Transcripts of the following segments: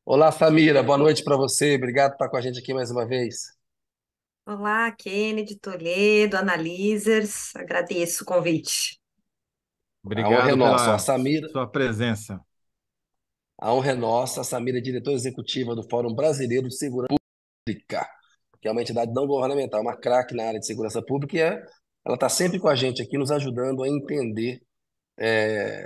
Olá, Samira, boa noite para você. Obrigado por estar com a gente aqui mais uma vez. Olá, Kennedy, Toledo, Analisers, agradeço o convite. A honra é Obrigado nossa. A pela Samira, sua presença. a honra é nossa. A Samira é diretora executiva do Fórum Brasileiro de Segurança Pública, que é uma entidade não governamental, uma craque na área de segurança pública, ela está sempre com a gente aqui, nos ajudando a entender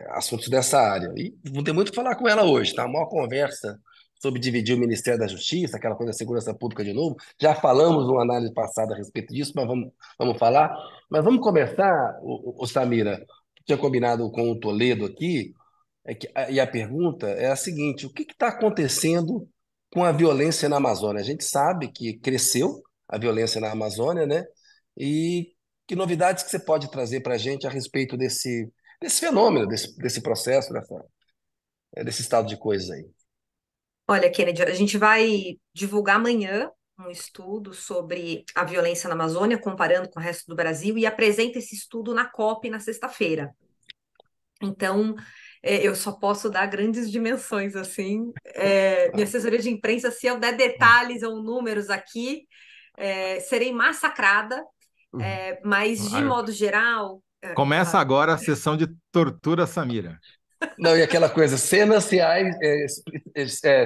assuntos dessa área. E vou ter muito o que falar com ela hoje, tá? Uma conversa sobre dividir o Ministério da Justiça, aquela coisa da segurança pública de novo. Já falamos numa análise passada a respeito disso, mas vamos falar. Mas vamos começar, o Samira, que tinha combinado com o Toledo aqui, e a pergunta é a seguinte: o que está acontecendo com a violência na Amazônia? A gente sabe que cresceu a violência na Amazônia, né? E que novidades que você pode trazer para a gente a respeito desse fenômeno, desse processo, desse estado de coisas aí? Olha, Kennedy, a gente vai divulgar amanhã um estudo sobre a violência na Amazônia, comparando com o resto do Brasil, e apresenta esse estudo na COP na sexta-feira. Então, eu só posso dar grandes dimensões assim. Minha assessoria de imprensa, se eu der detalhes ou números aqui, serei massacrada. Mas, de Ah, modo geral, começa claro. agora a sessão de tortura Samira. Não, e aquela coisa, cenas reais,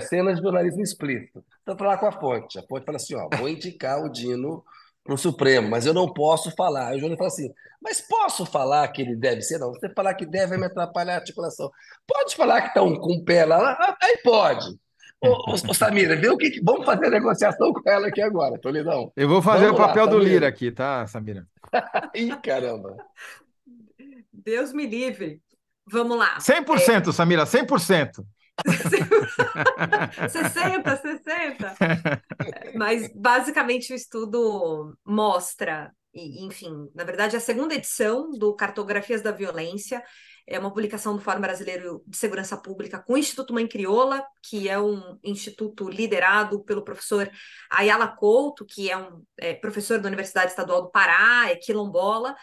cenas de jornalismo explícito. Então, falar com a fonte. A fonte fala assim: ó, vou indicar o Dino para o Supremo, mas eu não posso falar. Aí o Júnior fala assim: mas posso falar que ele deve ser? Não, você falar que deve vai me atrapalhar a articulação. Pode falar que estão com o pé lá? Aí pode. Ô, Samira, vê vamos fazer a negociação com ela aqui agora, Toledão. Eu vou fazer o Vamos lá, papel do Lira Samira. aqui, tá, Samira? Ih, caramba. Deus me livre. Vamos lá. 100%, Samira, 100%. 60, 60. Mas basicamente o estudo mostra, enfim, na verdade, a segunda edição do Cartografias da Violência é uma publicação do Fórum Brasileiro de Segurança Pública com o Instituto Mãe Crioula, que é um instituto liderado pelo professor Ayala Couto, que é professor da Universidade Estadual do Pará, é quilombola.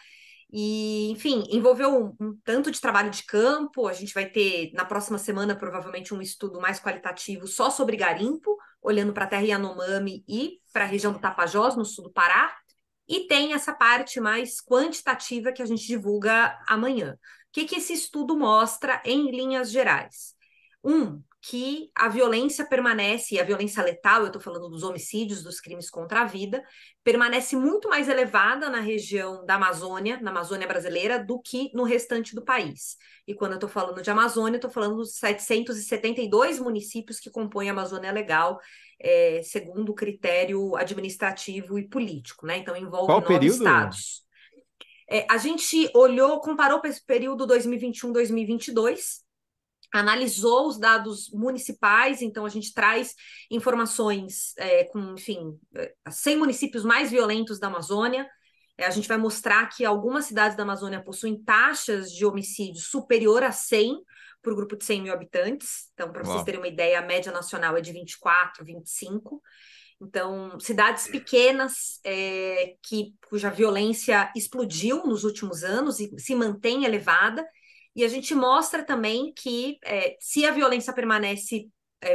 E, enfim, envolveu um tanto de trabalho de campo. A gente vai ter na próxima semana, provavelmente, um estudo mais qualitativo só sobre garimpo, olhando para a terra Yanomami e para a região do Tapajós, no sul do Pará. E tem essa parte mais quantitativa que a gente divulga amanhã. O que esse estudo mostra em linhas gerais? Que a violência permanece, e a violência letal, eu estou falando dos homicídios, dos crimes contra a vida, permanece muito mais elevada na região da Amazônia, na Amazônia brasileira, do que no restante do país. E quando eu estou falando de Amazônia, eu estou falando dos 772 municípios que compõem a Amazônia Legal, segundo o critério administrativo e político, né? Então Qual envolve o 9 período? estados. A gente olhou, comparou para esse período 2021-2022, analisou os dados municipais, então a gente traz informações com, enfim, 100 municípios mais violentos da Amazônia. A gente vai mostrar que algumas cidades da Amazônia possuem taxas de homicídio superior a 100 por grupo de 100 mil habitantes. Então, para vocês Uau. terem uma ideia, a média nacional é de 24, 25. Então, cidades pequenas cuja violência explodiu nos últimos anos e se mantém elevada. E a gente mostra também que se a violência permanece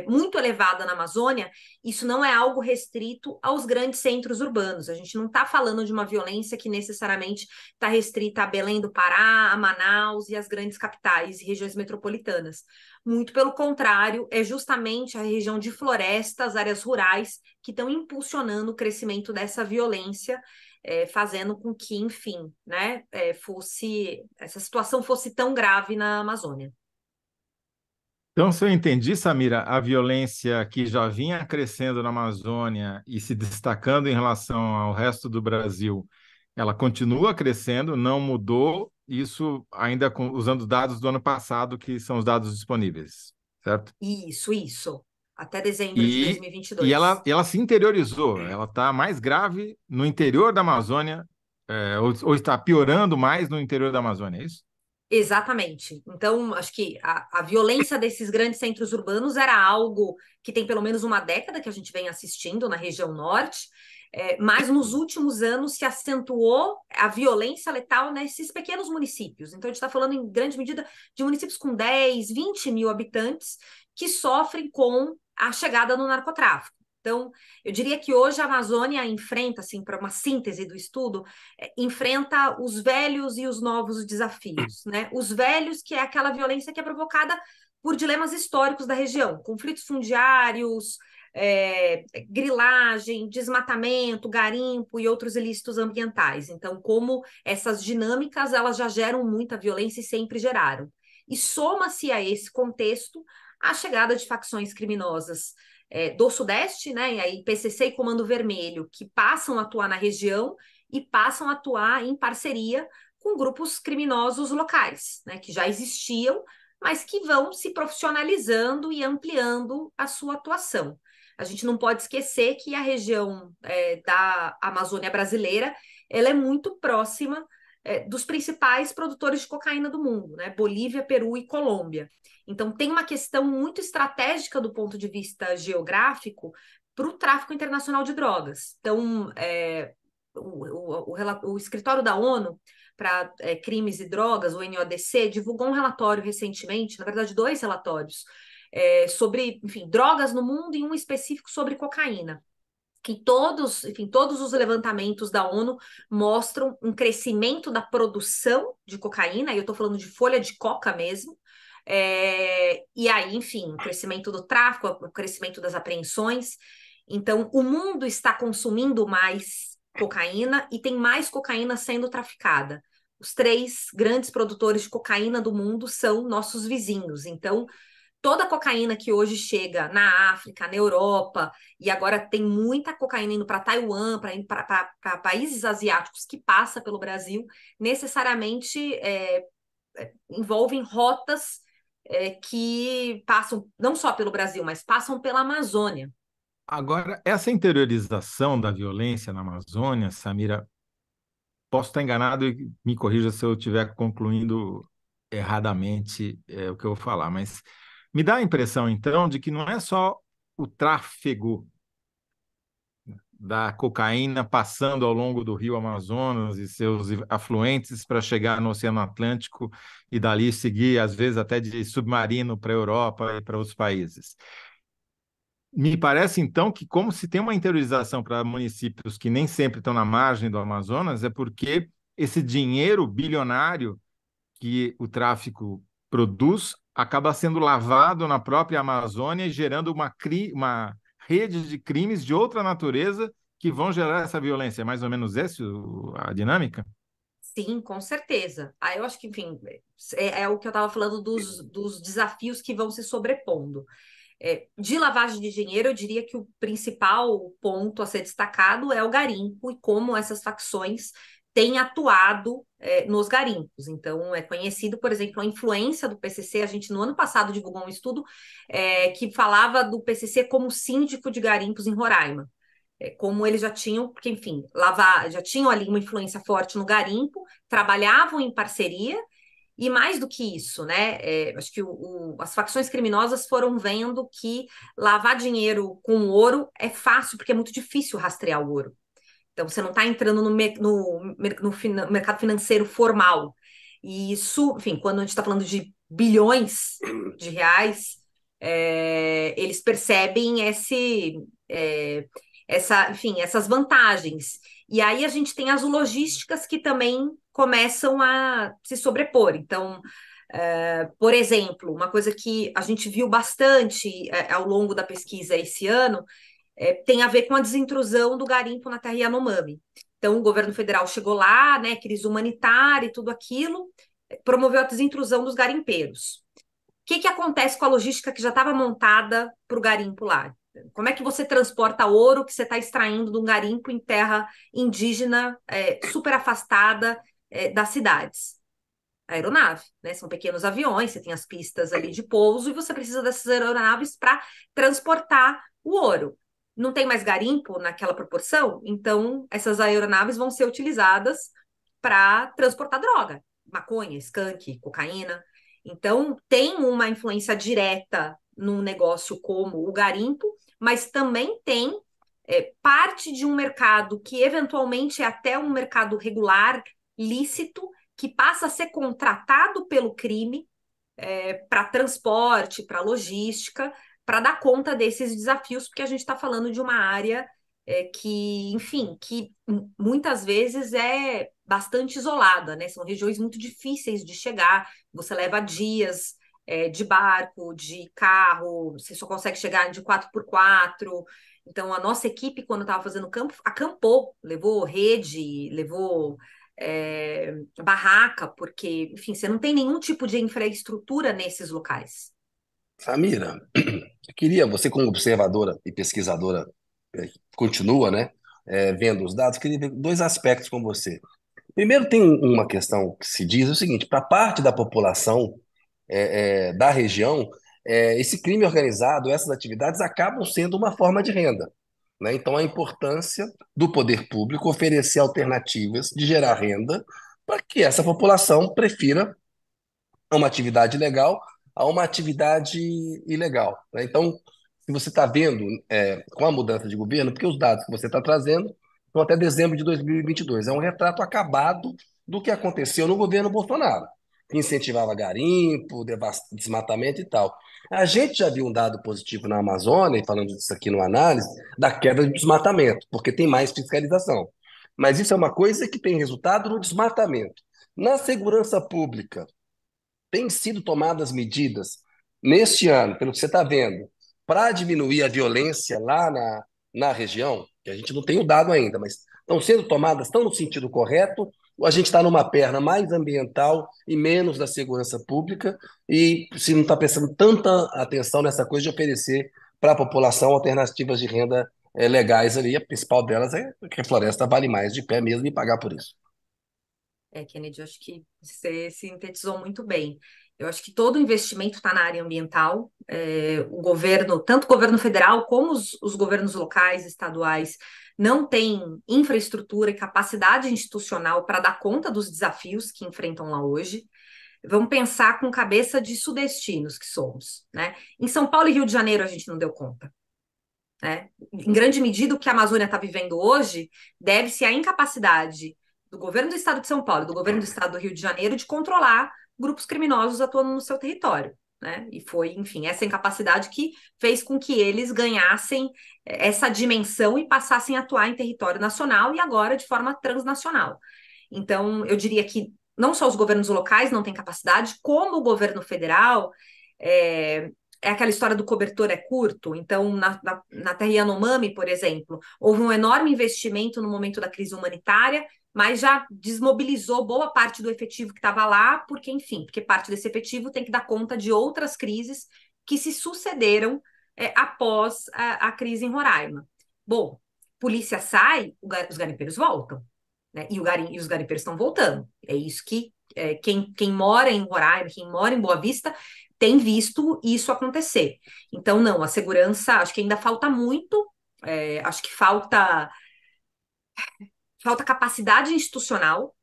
muito elevada na Amazônia, isso não é algo restrito aos grandes centros urbanos. A gente não está falando de uma violência que necessariamente está restrita a Belém do Pará, a Manaus e as grandes capitais e regiões metropolitanas. Muito pelo contrário, é justamente a região de florestas, áreas rurais, que estão impulsionando o crescimento dessa violência, fazendo com que, enfim, né, essa situação fosse tão grave na Amazônia. Então, se eu entendi, Samira, a violência que já vinha crescendo na Amazônia e se destacando em relação ao resto do Brasil, ela continua crescendo, não mudou, isso ainda usando dados do ano passado, que são os dados disponíveis, certo? Isso. Até dezembro de E, 2022. e ela se interiorizou, ela está mais grave no interior da Amazônia, ou está piorando mais no interior da Amazônia, é isso? Exatamente. Então, acho que a violência desses grandes centros urbanos era algo que tem pelo menos uma década que a gente vem assistindo na região norte, mas nos últimos anos se acentuou a violência letal nesses pequenos municípios. Então, a gente está falando, em grande medida, de municípios com 10, 20 mil habitantes que sofrem com a chegada no narcotráfico. Então, eu diria que hoje a Amazônia enfrenta, assim, para uma síntese do estudo, enfrenta os velhos e os novos desafios, né? Os velhos, que é aquela violência que é provocada por dilemas históricos da região, conflitos fundiários, grilagem, desmatamento, garimpo e outros ilícitos ambientais. Então, como essas dinâmicas, elas já geram muita violência e sempre geraram. E soma-se a esse contexto a chegada de facções criminosas do Sudeste, né? E aí PCC e Comando Vermelho, que passam a atuar na região e passam a atuar em parceria com grupos criminosos locais, né? Que já existiam, mas que vão se profissionalizando e ampliando a sua atuação. A gente não pode esquecer que a região da Amazônia brasileira, ela é muito próxima dos principais produtores de cocaína do mundo, né? Bolívia, Peru e Colômbia. Então, tem uma questão muito estratégica do ponto de vista geográfico para o tráfico internacional de drogas. Então, o escritório da ONU para crimes e drogas, o NODC, divulgou um relatório recentemente, na verdade, 2 relatórios, sobre, enfim, drogas no mundo e um específico sobre cocaína. Que todos os levantamentos da ONU mostram um crescimento da produção de cocaína, e eu estou falando de folha de coca mesmo, e aí, enfim, o crescimento do tráfico, o crescimento das apreensões. Então, o mundo está consumindo mais cocaína e tem mais cocaína sendo traficada. Os 3 grandes produtores de cocaína do mundo são nossos vizinhos. Então, toda a cocaína que hoje chega na África, na Europa, e agora tem muita cocaína indo para Taiwan, para países asiáticos que passa pelo Brasil, necessariamente envolvem rotas que passam não só pelo Brasil, mas passam pela Amazônia. Agora, essa interiorização da violência na Amazônia, Samira, posso estar enganado e me corrija se eu estiver concluindo erradamente o que eu vou falar, mas me dá a impressão, então, de que não é só o tráfego da cocaína passando ao longo do rio Amazonas e seus afluentes para chegar no Oceano Atlântico e dali seguir, às vezes, até de submarino para a Europa e para outros países. Me parece, então, que como se tem uma interiorização para municípios que nem sempre estão na margem do Amazonas, é porque esse dinheiro bilionário que o tráfico produz acaba sendo lavado na própria Amazônia e gerando uma rede de crimes de outra natureza que vão gerar essa violência. É mais ou menos essa a dinâmica? Sim, com certeza. Aí eu acho que, enfim, é o que eu estava falando dos desafios que vão se sobrepondo. De lavagem de dinheiro, eu diria que o principal ponto a ser destacado é o garimpo e como essas facções têm atuado nos garimpos. Então, é conhecido, por exemplo, a influência do PCC. A gente, no ano passado, divulgou um estudo que falava do PCC como síndico de garimpos em Roraima. Como eles já tinham, porque, enfim, já tinham ali uma influência forte no garimpo, trabalhavam em parceria. E mais do que isso, né? Acho que as facções criminosas foram vendo que lavar dinheiro com ouro é fácil, porque é muito difícil rastrear o ouro. Então, você não está entrando no mercado financeiro formal. E isso, enfim, quando a gente está falando de bilhões de reais, eles percebem essas vantagens. E aí a gente tem as logísticas que também começam a se sobrepor. Então, por exemplo, uma coisa que a gente viu bastante ao longo da pesquisa esse ano tem a ver com a desintrusão do garimpo na terra Yanomami. Então, o governo federal chegou lá, né, crise humanitária e tudo aquilo, promoveu a desintrusão dos garimpeiros. O que acontece com a logística que já estava montada para o garimpo lá? Como é que você transporta ouro que você está extraindo de um garimpo em terra indígena, super afastada das cidades? Aeronave, né? São pequenos aviões, você tem as pistas ali de pouso e você precisa dessas aeronaves para transportar o ouro. Não tem mais garimpo naquela proporção, então essas aeronaves vão ser utilizadas para transportar droga, maconha, skunk, cocaína. Então, tem uma influência direta num negócio como o garimpo, mas também tem parte de um mercado que eventualmente é até um mercado regular, lícito, que passa a ser contratado pelo crime para transporte, para logística, para dar conta desses desafios, porque a gente está falando de uma área que, enfim, que muitas vezes é bastante isolada, né? São regiões muito difíceis de chegar, você leva dias de barco, de carro, você só consegue chegar de 4x4. Então, a nossa equipe, quando estava fazendo campo, acampou, levou rede, levou barraca, porque, enfim, você não tem nenhum tipo de infraestrutura nesses locais. Samira, eu queria, você como observadora e pesquisadora, continua, né, vendo os dados, queria ver dois aspectos com você. Primeiro, tem uma questão que se diz o seguinte: para parte da população da região, esse crime organizado, essas atividades acabam sendo uma forma de renda, né? Então, a importância do poder público oferecer alternativas de gerar renda para que essa população prefira uma atividade legal a uma atividade ilegal, né? Então, se você está vendo com a mudança de governo, porque os dados que você está trazendo são até dezembro de 2022, é um retrato acabado do que aconteceu no governo Bolsonaro, que incentivava garimpo, desmatamento e tal. A gente já viu um dado positivo na Amazônia, e falando disso aqui no análise, da queda de desmatamento, porque tem mais fiscalização. Mas isso é uma coisa que tem resultado no desmatamento. Na segurança pública, têm sido tomadas medidas neste ano, pelo que você está vendo, para diminuir a violência lá na região, que a gente não tem o dado ainda, mas estão sendo tomadas, estão no sentido correto, ou a gente está numa perna mais ambiental e menos da segurança pública, e se não está prestando tanta atenção nessa coisa de oferecer para a população alternativas de renda legais ali, a principal delas é que a floresta vale mais de pé mesmo e pagar por isso. Kennedy, eu acho que você sintetizou muito bem. Eu acho que todo investimento está na área ambiental. O governo, tanto o governo federal como os governos locais, estaduais, não têm infraestrutura e capacidade institucional para dar conta dos desafios que enfrentam lá hoje. Vamos pensar com cabeça de sudestinos que somos, né? Em São Paulo e Rio de Janeiro a gente não deu conta, né? Em grande medida, o que a Amazônia está vivendo hoje deve-se à incapacidade do governo do estado de São Paulo, do governo do estado do Rio de Janeiro, de controlar grupos criminosos atuando no seu território, né? E foi, enfim, essa incapacidade que fez com que eles ganhassem essa dimensão e passassem a atuar em território nacional e agora de forma transnacional. Então, eu diria que não só os governos locais não têm capacidade, como o governo federal é aquela história do cobertor é curto. Então, na terra Yanomami, por exemplo, houve um enorme investimento no momento da crise humanitária, mas já desmobilizou boa parte do efetivo que estava lá, porque, enfim, porque parte desse efetivo tem que dar conta de outras crises que se sucederam após a crise em Roraima. Bom, polícia sai, os garimpeiros voltam, né? E os garimpeiros estão voltando. É isso que quem mora em Roraima, quem mora em Boa Vista, tem visto isso acontecer. Então, não, a segurança, acho que ainda falta muito, acho que falta capacidade institucional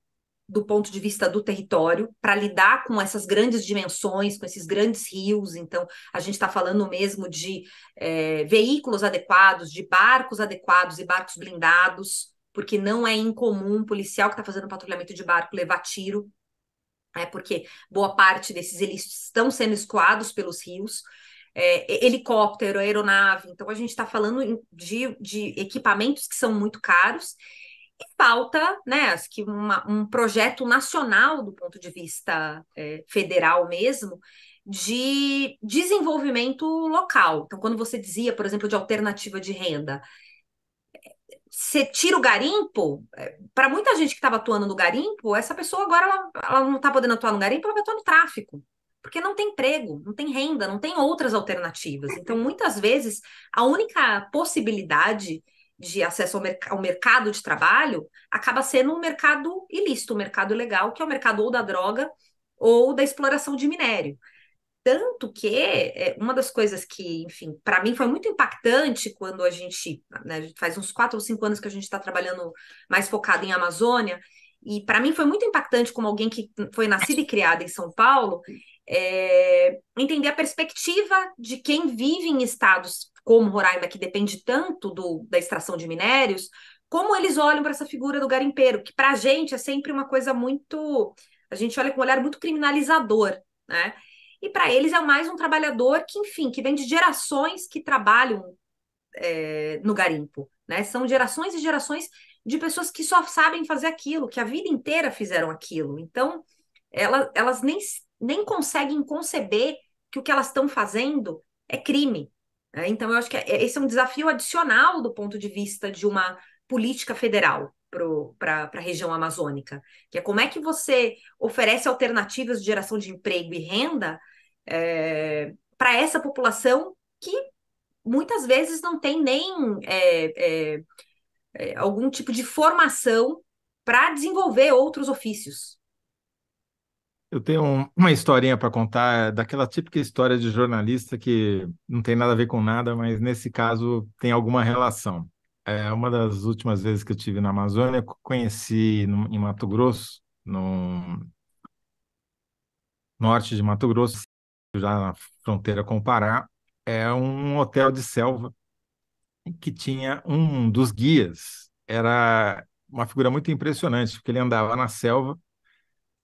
do ponto de vista do território para lidar com essas grandes dimensões, com esses grandes rios. Então, a gente está falando mesmo de veículos adequados, de barcos adequados e barcos blindados, porque não é incomum um policial que está fazendo patrulhamento de barco levar tiro, porque boa parte desses eles estão sendo escoados pelos rios. Helicóptero, aeronave. Então, a gente está falando de equipamentos que são muito caros. E falta, né, acho que um projeto nacional do ponto de vista federal mesmo, de desenvolvimento local. Então, quando você dizia, por exemplo, de alternativa de renda, você tira o garimpo, para muita gente que estava atuando no garimpo, essa pessoa agora ela não está podendo atuar no garimpo, ela vai atuar no tráfico. Porque não tem emprego, não tem renda, não tem outras alternativas. Então, muitas vezes, a única possibilidade de acesso ao mercado de trabalho acaba sendo um mercado ilícito, um mercado ilegal, que é o mercado ou da droga ou da exploração de minério. Tanto que uma das coisas que, enfim, para mim foi muito impactante quando a gente, né, faz uns 4 ou 5 anos que a gente está trabalhando mais focado em Amazônia, e para mim foi muito impactante como alguém que foi nascida e criada em São Paulo, entender a perspectiva de quem vive em estados como Roraima, que depende tanto da extração de minérios, como eles olham para essa figura do garimpeiro, que para a gente é sempre uma coisa muito... A gente olha com um olhar muito criminalizador, né? e para eles é mais um trabalhador que, enfim, que vem de gerações que trabalham no garimpo, né? São gerações e gerações de pessoas que só sabem fazer aquilo, que a vida inteira fizeram aquilo. Então, elas nem conseguem conceber que o que elas estão fazendo é crime. Né? Então, eu acho que esse é um desafio adicional do ponto de vista de uma política federal para a região amazônica, que é como é que você oferece alternativas de geração de emprego e renda para essa população que muitas vezes não tem nem algum tipo de formação para desenvolver outros ofícios. Eu tenho uma historinha para contar, daquela típica história de jornalista que não tem nada a ver com nada, mas nesse caso tem alguma relação. Uma das últimas vezes que eu estive na Amazônia, conheci em Mato Grosso, no norte de Mato Grosso, já na fronteira com o Pará, é um hotel de selva que tinha um dos guias. Era uma figura muito impressionante, porque ele andava na selva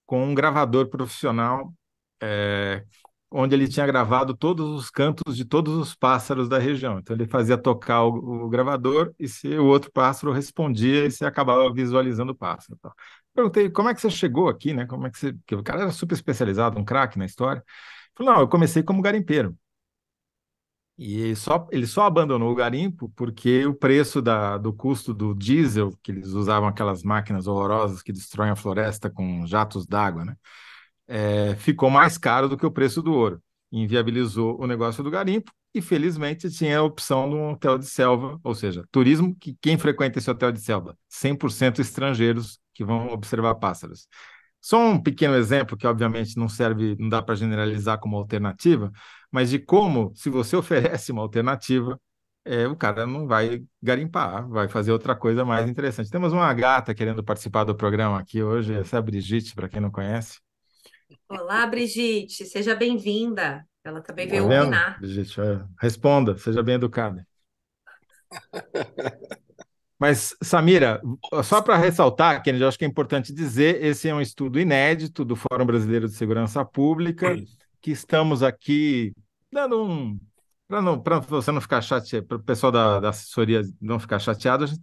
com um gravador profissional, é, onde ele tinha gravado todos os cantos de todos os pássaros da região. Então ele fazia tocar o gravador e se o outro pássaro respondia, e você acabava visualizando o pássaro. Então, perguntei, como é que você chegou aqui, né? Como é que você... Porque o cara era super especializado, um craque na história. Ele falou, não, eu comecei como garimpeiro. E ele só abandonou o garimpo porque o preço do custo do diesel, que eles usavam aquelas máquinas horrorosas que destroem a floresta com jatos d'água, né? Ficou mais caro do que o preço do ouro. Inviabilizou o negócio do garimpo e, felizmente, tinha a opção de um hotel de selva, ou seja, turismo, que quem frequenta esse hotel de selva? 100% estrangeiros que vão observar pássaros. Só um pequeno exemplo que, obviamente, não serve, não dá para generalizar como alternativa, mas de como, se você oferece uma alternativa, o cara não vai garimpar, vai fazer outra coisa mais interessante. Temos uma gata querendo participar do programa aqui hoje, essa é a Brigitte, para quem não conhece. Olá, Brigitte, seja bem-vinda. Ela também Tá veio vendo, opinar. Brigitte? Responda, seja bem educada. Mas, Samira, só para ressaltar, Kennedy, eu acho que é importante dizer, esse é um estudo inédito do Fórum Brasileiro de Segurança Pública, que estamos aqui dando para você não ficar chateado, para o pessoal da assessoria não ficar chateado, a gente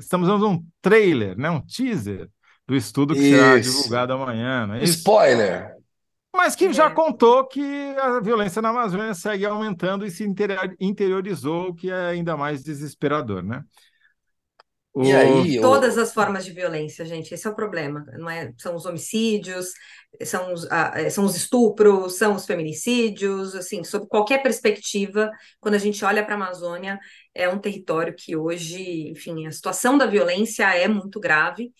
estamos dando um trailer, né, um teaser do estudo que será Isso. divulgado amanhã, não é isso? Spoiler. Mas que já É. contou que a violência na Amazônia segue aumentando e se interiorizou, o que é ainda mais desesperador, né? E O... aí, Todas as formas de violência, gente, esse é o problema, não é? São os homicídios, são os estupros, são os feminicídios, assim, sob qualquer perspectiva, quando a gente olha para a Amazônia, é um território que hoje, enfim, a situação da violência é muito grave.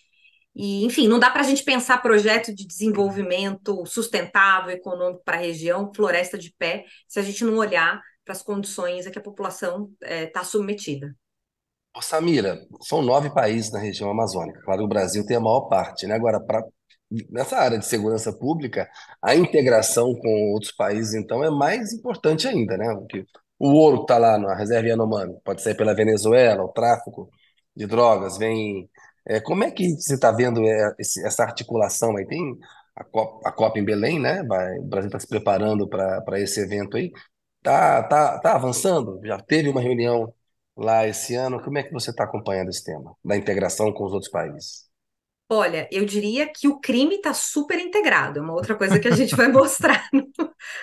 E, enfim, não dá para a gente pensar projeto de desenvolvimento sustentável, econômico para a região, floresta de pé, se a gente não olhar para as condições a que a população está submetida. ô, Samira, são 9 países na região amazônica. Claro que o Brasil tem a maior parte, né? Agora, nessa área de segurança pública, a integração com outros países, então, é mais importante ainda, né? Porque o ouro que está lá na reserva Yanomami pode sair pela Venezuela, o tráfico de drogas vem. Como é que você está vendo essa articulação aí? Tem a COP em Belém, né? O Brasil está se preparando para esse evento aí. Tá avançando? Já teve uma reunião lá esse ano. Como é que você está acompanhando esse tema da integração com os outros países? Olha, eu diria que o crime está super integrado, é uma outra coisa que a gente vai mostrar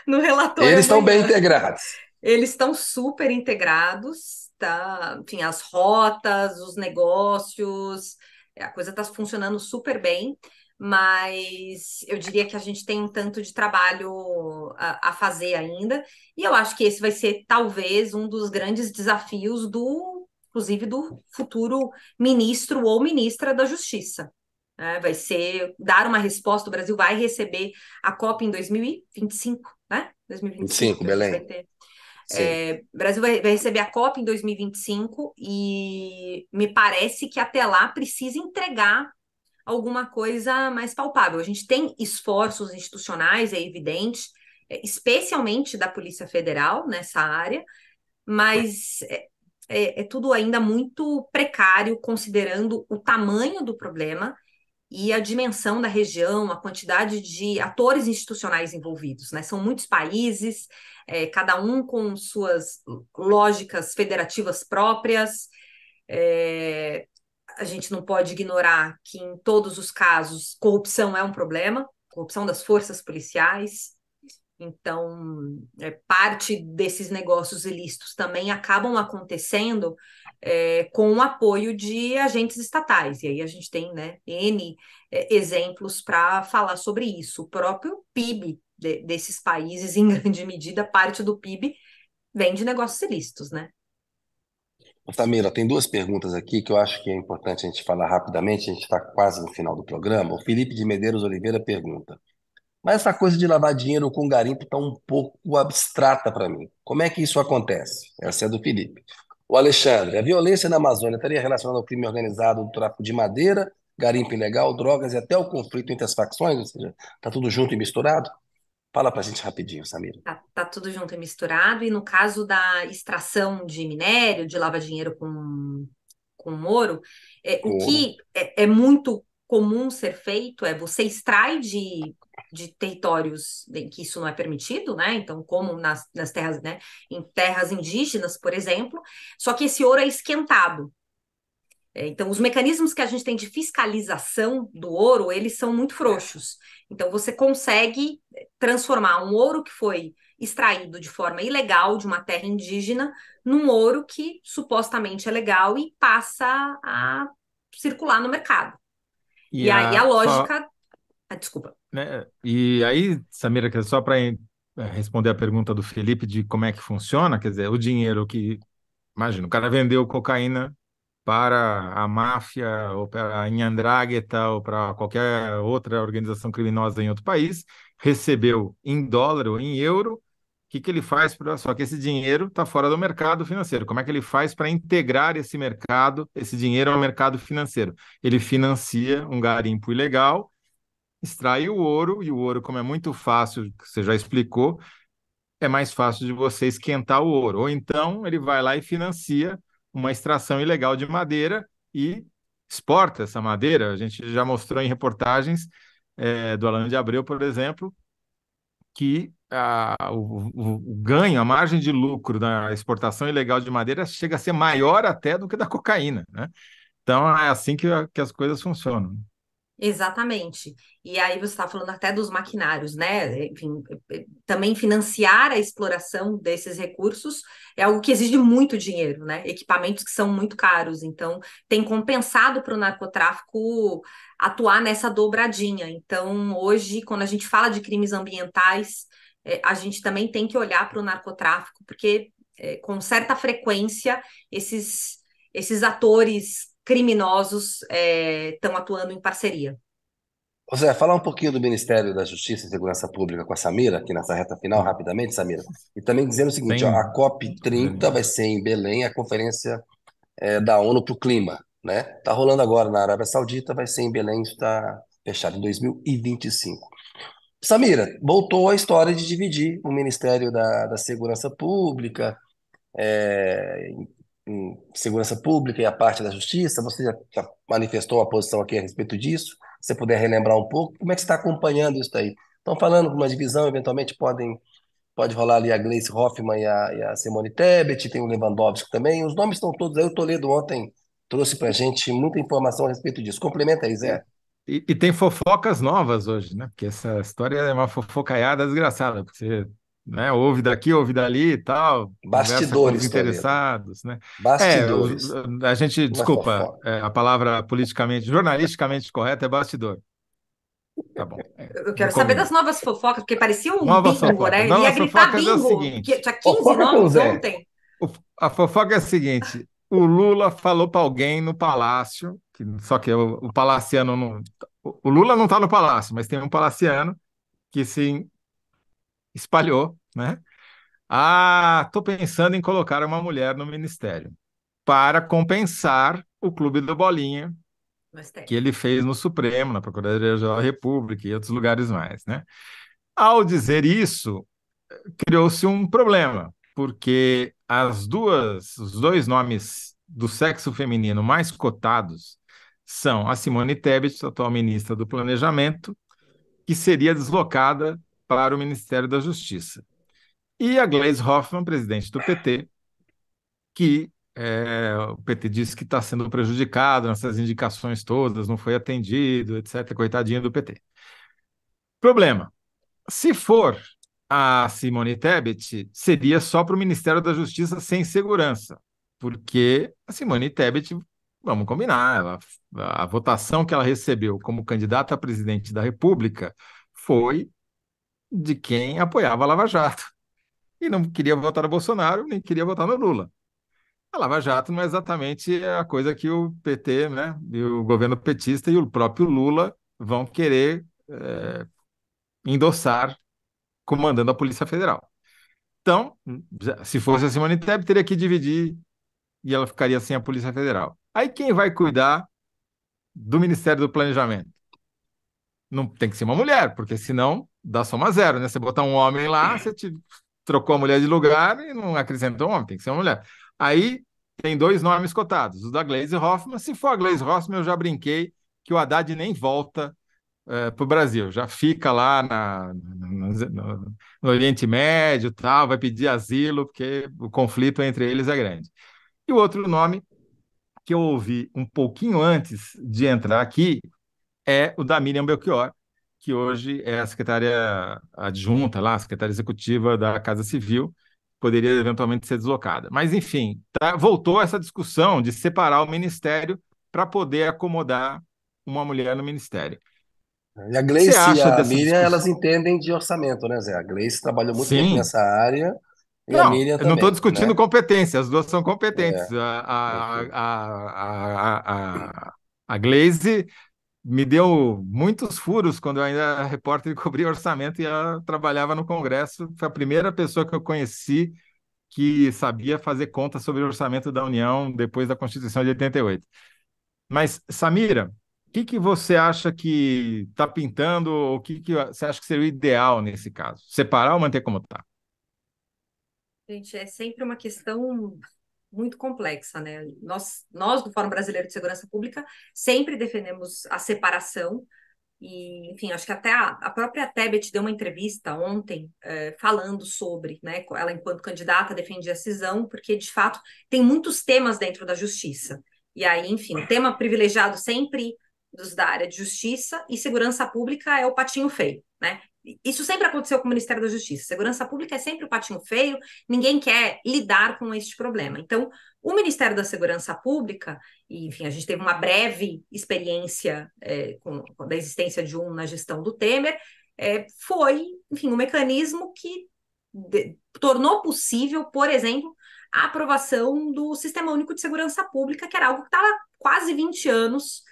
no relatório Eles estão bem amanhã. integrados. Eles estão super integrados, tá? Enfim, as rotas, os negócios, a coisa está funcionando super bem, mas eu diria que a gente tem um tanto de trabalho a fazer ainda, e eu acho que esse vai ser talvez um dos grandes desafios inclusive do futuro ministro ou ministra da Justiça. Né? Vai ser dar uma resposta. O Brasil vai receber a COP em 2025, né? 2025 25, que a gente vai Belém. ter. Sim. O Brasil vai receber a COP em 2025 e me parece que até lá precisa entregar alguma coisa mais palpável. A gente tem esforços institucionais, é evidente, especialmente da Polícia Federal nessa área, mas é tudo ainda muito precário, considerando o tamanho do problema e a dimensão da região, a quantidade de atores institucionais envolvidos, né? São muitos países, cada um com suas lógicas federativas próprias. É, a gente não pode ignorar que, em todos os casos, corrupção é um problema, corrupção das forças policiais. Então, parte desses negócios ilícitos também acabam acontecendo com o apoio de agentes estatais. E aí a gente tem, né, N exemplos para falar sobre isso. O próprio PIB desses países, em grande medida, parte do PIB vem de negócios ilícitos, né? Samira, tem duas perguntas aqui que eu acho que é importante a gente falar rapidamente, a gente está quase no final do programa. O Felipe de Medeiros Oliveira pergunta: mas essa coisa de lavar dinheiro com garimpo está um pouco abstrata para mim. Como é que isso acontece? Essa é do Felipe. O Alexandre: a violência na Amazônia estaria relacionada ao crime organizado do tráfico de madeira, garimpo ilegal, drogas e até o conflito entre as facções? Ou seja, está tudo junto e misturado? Fala para a gente rapidinho, Samira. Tá tudo junto e misturado, e no caso da extração de minério, de lava dinheiro com ouro, o Com ouro. que é muito comum ser feito é você extrai de territórios em que isso não é permitido, né? Então, como nas terras, né? Em terras indígenas, por exemplo, só que esse ouro é esquentado. Então, os mecanismos que a gente tem de fiscalização do ouro, eles são muito frouxos. Então, você consegue transformar um ouro que foi extraído de forma ilegal de uma terra indígena num ouro que supostamente é legal e passa a circular no mercado. E E aí a só, lógica. Desculpa. né? E aí, Samira, que é só para responder a pergunta do Felipe de como é que funciona, quer dizer, o dinheiro que, imagina, o cara vendeu cocaína para a máfia ou para a Andragueta ou para qualquer outra organização criminosa em outro país, recebeu em dólar ou em euro, o que que ele faz para... Só que esse dinheiro está fora do mercado financeiro. Como é que ele faz para integrar esse mercado, esse dinheiro ao mercado financeiro? Ele financia um garimpo ilegal, extrai o ouro, e o ouro, como é muito fácil, que você já explicou, é mais fácil de você esquentar o ouro. Ou então ele vai lá e financia uma extração ilegal de madeira e exporta essa madeira. A gente já mostrou em reportagens do Alan de Abreu, por exemplo, que o ganho, a margem de lucro da exportação ilegal de madeira chega a ser maior até do que da cocaína, né? Então é assim que as coisas funcionam. Exatamente. E aí você está falando até dos maquinários, né? Enfim, também financiar a exploração desses recursos é algo que exige muito dinheiro, né? Equipamentos que são muito caros. Então, tem compensado para o narcotráfico atuar nessa dobradinha. Então, hoje, quando a gente fala de crimes ambientais, a gente também tem que olhar para o narcotráfico, porque com certa frequência esses atores criminosos estão atuando em parceria. Ô Zé, falar um pouquinho do Ministério da Justiça e Segurança Pública com a Samira, aqui nessa reta final, rapidamente, Samira. E também dizendo o seguinte, ó, a Sem COP30 vai ser em Belém, a conferência da ONU para o clima, né? Tá rolando agora na Arábia Saudita, vai ser em Belém, está fechado em 2025. Samira, voltou a história de dividir o Ministério da Segurança Pública, em Segurança Pública e a parte da Justiça. Você já manifestou uma posição aqui a respeito disso. Se você puder relembrar um pouco, como é que você está acompanhando isso aí? Estão falando que uma divisão, eventualmente pode rolar ali a Gleice Hoffmann e a Simone Tebet, tem o Lewandowski também. Os nomes estão todos aí. O Toledo ontem trouxe para a gente muita informação a respeito disso. Complementa aí, Zé. E tem fofocas novas hoje, né? Porque essa história é uma fofocaiada desgraçada, porque você, né, ouve daqui, ouve dali e tal, conversa com os Bastidores, Toledo. interessados, né? Bastidores. A gente, Não é desculpa, fofoca. a palavra politicamente, jornalisticamente correta é bastidor. Tá bom, Eu é quero saber das comigo. novas fofocas, porque parecia um Novas bingo, fofocas. né? Ele ia Novas gritar fofocas é o bingo, que seguinte: tinha 15 Fofoca com o nomes Zé. ontem. a fofoca é a seguinte: o Lula falou para alguém no palácio, só que o palaciano não. O Lula não está no palácio, mas tem um palaciano que se espalhou, né? Ah, estou pensando em colocar uma mulher no ministério para compensar o Clube do Bolinha Mas tem. que ele fez no Supremo, na Procuradoria-Geral da República e outros lugares mais, né? Ao dizer isso, criou-se um problema, porque os dois nomes do sexo feminino mais cotados são a Simone Tebet, atual ministra do Planejamento, que seria deslocada para o Ministério da Justiça, e a Gleisi Hoffmann, presidente do PT, que o PT disse que está sendo prejudicado nessas indicações todas, não foi atendido, etc. Coitadinha do PT. Problema: se for a Simone Tebet, seria só para o Ministério da Justiça sem segurança, porque a Simone Tebet, vamos combinar, a votação que ela recebeu como candidata a presidente da República foi de quem apoiava a Lava Jato e não queria votar no Bolsonaro, nem queria votar no Lula. A Lava Jato não é exatamente a coisa que o PT, né, e o governo petista e o próprio Lula vão querer endossar comandando a Polícia Federal. Então, se fosse a Simone Tebet, teria que dividir e ela ficaria sem a Polícia Federal. Aí quem vai cuidar do Ministério do Planejamento? Não tem que ser uma mulher, porque senão dá soma zero, né? Você botar um homem lá, trocou a mulher de lugar e não acrescentou um homem, tem que ser uma mulher. Aí tem dois nomes cotados, o da Gleisi Hoffmann. Se for a Gleisi Hoffmann, eu já brinquei que o Haddad nem volta para o Brasil, já fica lá no Oriente Médio, tal, vai pedir asilo, porque o conflito entre eles é grande. E o outro nome que eu ouvi um pouquinho antes de entrar aqui é o da Miriam Belchior, que hoje é a secretária adjunta lá, a secretária executiva da Casa Civil, poderia eventualmente ser deslocada. Mas, enfim, voltou essa discussão de separar o ministério para poder acomodar uma mulher no ministério. E a Você Gleice e acha a dessa Miriam, elas discussão? entendem de orçamento, né, Zé? A Gleice trabalhou muito tempo Sim. nessa área e a Não, Miriam eu não estou também, discutindo né? competência, as duas são competentes. É, ok. A Glaze me deu muitos furos quando eu ainda era repórter e cobria orçamento e ela trabalhava no Congresso. Foi a primeira pessoa que eu conheci que sabia fazer conta sobre o orçamento da União depois da Constituição de 88. Mas, Samira, o que você acha que está pintando, ou o que você acha que seria o ideal nesse caso? Separar ou manter como está? Gente, é sempre uma questão muito complexa, né? Nós do Fórum Brasileiro de Segurança Pública sempre defendemos a separação e, enfim, acho que até a própria Tebet deu uma entrevista ontem falando sobre, né? Ela, enquanto candidata, defendia a cisão, porque, de fato, tem muitos temas dentro da justiça. E aí, enfim, o tema privilegiado sempre dos da área de justiça e segurança pública é o patinho feio, né? Isso sempre aconteceu com o Ministério da Justiça. Segurança pública é sempre o patinho feio, ninguém quer lidar com este problema. Então, o Ministério da Segurança Pública, e, enfim, a gente teve uma breve experiência da existência de um na gestão do Temer, foi, enfim, um mecanismo que tornou possível, por exemplo, a aprovação do Sistema Único de Segurança Pública, que era algo que estava quase 20 anos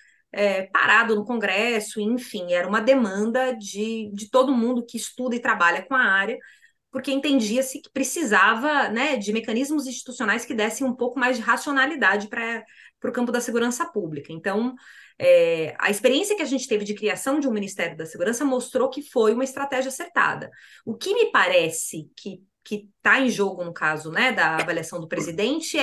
parado no Congresso, enfim, era uma demanda de todo mundo que estuda e trabalha com a área, porque entendia-se que precisava, né, de mecanismos institucionais que dessem um pouco mais de racionalidade para o campo da segurança pública. Então, a experiência que a gente teve de criação de um Ministério da Segurança mostrou que foi uma estratégia acertada. O que me parece que está em jogo no caso, né, da avaliação do presidente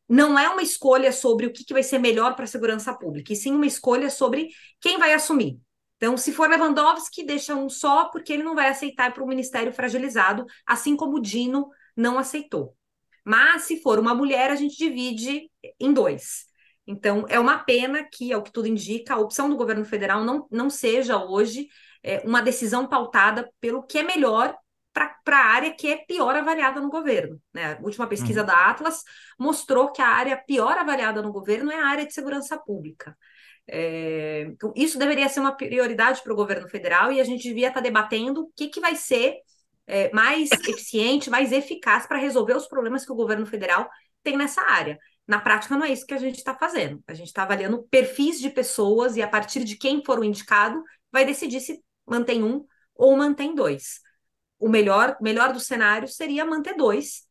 não é uma escolha sobre o que vai ser melhor para a segurança pública, e sim uma escolha sobre quem vai assumir. Então, se for Lewandowski, deixa um só, porque ele não vai aceitar para o ministério fragilizado, assim como o Dino não aceitou. Mas, se for uma mulher, a gente divide em dois. Então, é uma pena que, ao que tudo indica, a opção do governo federal não seja hoje uma decisão pautada pelo que é melhor para a área que é pior avaliada no governo, né? A última pesquisa Uhum. da Atlas mostrou que a área pior avaliada no governo é a área de segurança pública. Então, isso deveria ser uma prioridade para o governo federal e a gente devia estar debatendo o que vai ser mais eficiente, mais eficaz para resolver os problemas que o governo federal tem nessa área. Na prática, não é isso que a gente está fazendo. A gente está avaliando perfis de pessoas e, a partir de quem for o indicado, vai decidir se mantém um ou mantém dois. O melhor dos cenários seria manter dois,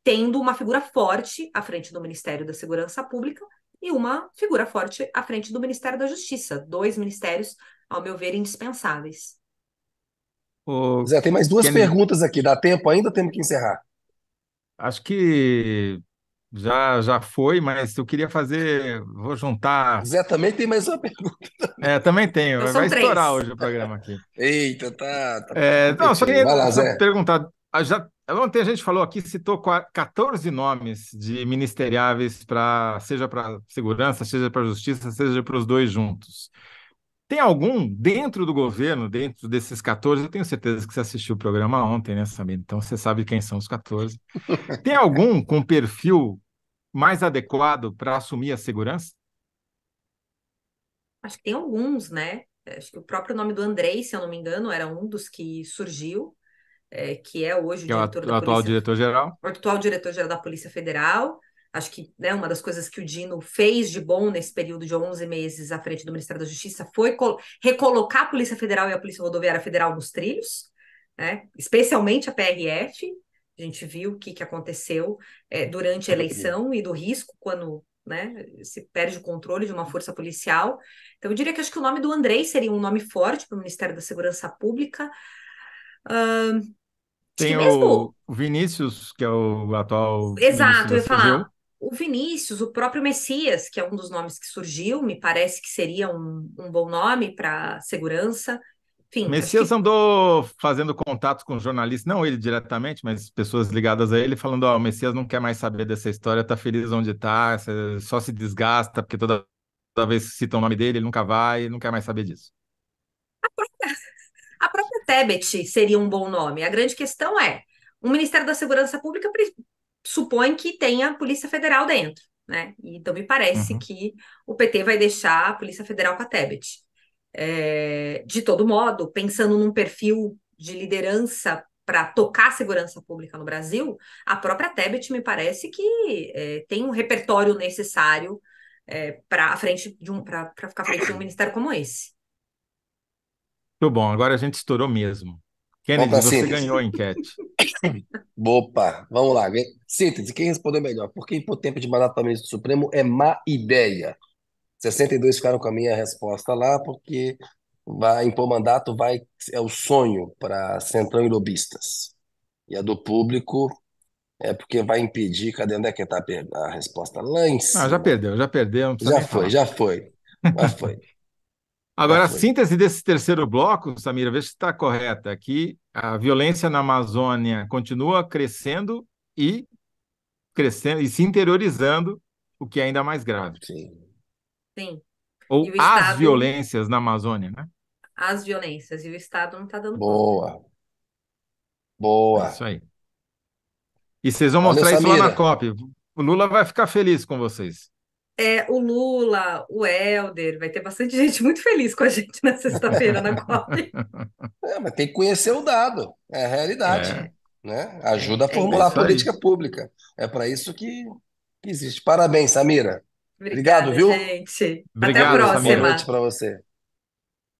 tendo uma figura forte à frente do Ministério da Segurança Pública e uma figura forte à frente do Ministério da Justiça. Dois ministérios, ao meu ver, indispensáveis. O Zé, tem mais duas Kennedy, perguntas aqui. Dá tempo ainda ou temos que encerrar? acho que já foi, mas eu queria fazer. Vou juntar. Zé também tem mais uma pergunta. Também tenho, Então vai são estourar três. hoje o programa aqui. Eita, tá Não, só competindo. queria Vai lá, só Zé. perguntar. Ontem a gente falou aqui, citou 14 nomes de ministeriáveis para, seja para segurança, seja para justiça, seja para os dois juntos. Tem algum dentro do governo, dentro desses 14? Eu tenho certeza que você assistiu o programa ontem, né, Samir? Então você sabe quem são os 14. Tem algum com perfil mais adequado para assumir a segurança? Acho que tem alguns, né? Acho que o próprio nome do Andrei, se eu não me engano, era um dos que surgiu, que é hoje o Que é o diretor o da atual Polícia, diretor-geral? o atual diretor-geral da Polícia Federal. Acho que, né, uma das coisas que o Dino fez de bom nesse período de 11 meses à frente do Ministério da Justiça foi recolocar a Polícia Federal e a Polícia Rodoviária Federal nos trilhos, né? Especialmente a PRF. A gente viu o que aconteceu durante a eleição e do risco quando, né, se perde o controle de uma força policial. Então, eu diria que acho que o nome do Andrei seria um nome forte para o Ministério da Segurança Pública. Acho que Tem mesmo. o Vinícius, que é o atual ministro Exato, eu da ia falar. CGU. O Vinícius, o próprio Messias, que é um dos nomes que surgiu, me parece que seria um bom nome para segurança. Enfim, acho Messias que andou fazendo contato com jornalistas, não ele diretamente, mas pessoas ligadas a ele, falando: Ó, o Messias não quer mais saber dessa história, tá feliz onde tá, só se desgasta, porque toda vez que citam o nome dele, ele nunca vai, não quer mais saber disso. a própria Tebet seria um bom nome. A grande questão é, o Ministério da Segurança Pública supõe que tenha a Polícia Federal dentro, né? E então me parece Uhum. que o PT vai deixar a Polícia Federal com a Tebet. De todo modo, pensando num perfil de liderança para tocar a segurança pública no Brasil, a própria Tebet me parece que tem um repertório necessário para ficar à frente de um ministério como esse. Muito bom, agora a gente estourou mesmo. Vamos para Kennedy, a você síntese. ganhou a enquete. Opa, vamos lá. Síntese, quem respondeu melhor? Por que impor tempo de mandato para ministro do Supremo é má ideia? 62 ficaram com a minha resposta lá, porque vai impor mandato é o sonho para centrão e lobistas. E a do público é porque vai impedir. Cadê? Onde é que está a resposta? Lá em Ah, cima. já perdeu, não precisa Já nem foi, falar. já foi. Já foi, já Agora, a foi. síntese desse terceiro bloco, Samira, vê se está correta. Aqui, a violência na Amazônia continua e crescendo e se interiorizando, o que é ainda mais grave. Sim. Sim. E Ou o as Estado, violências na Amazônia, né? as violências, e o Estado não está dando conta. Boa, É boa. isso aí. E vocês vão Valeu, mostrar isso lá na Samira. COP. O Lula vai ficar feliz com vocês. O Lula, o Helder, vai ter bastante gente muito feliz com a gente na sexta-feira na COP. Mas tem que conhecer o dado, é a realidade, É, né? Ajuda a É é formular a isso. isso aí. política pública. É para isso que existe. Parabéns, Samira. Obrigado, Obrigada, viu? gente. Até a Valeu, Obrigado, boa Samira. noite próxima. para você.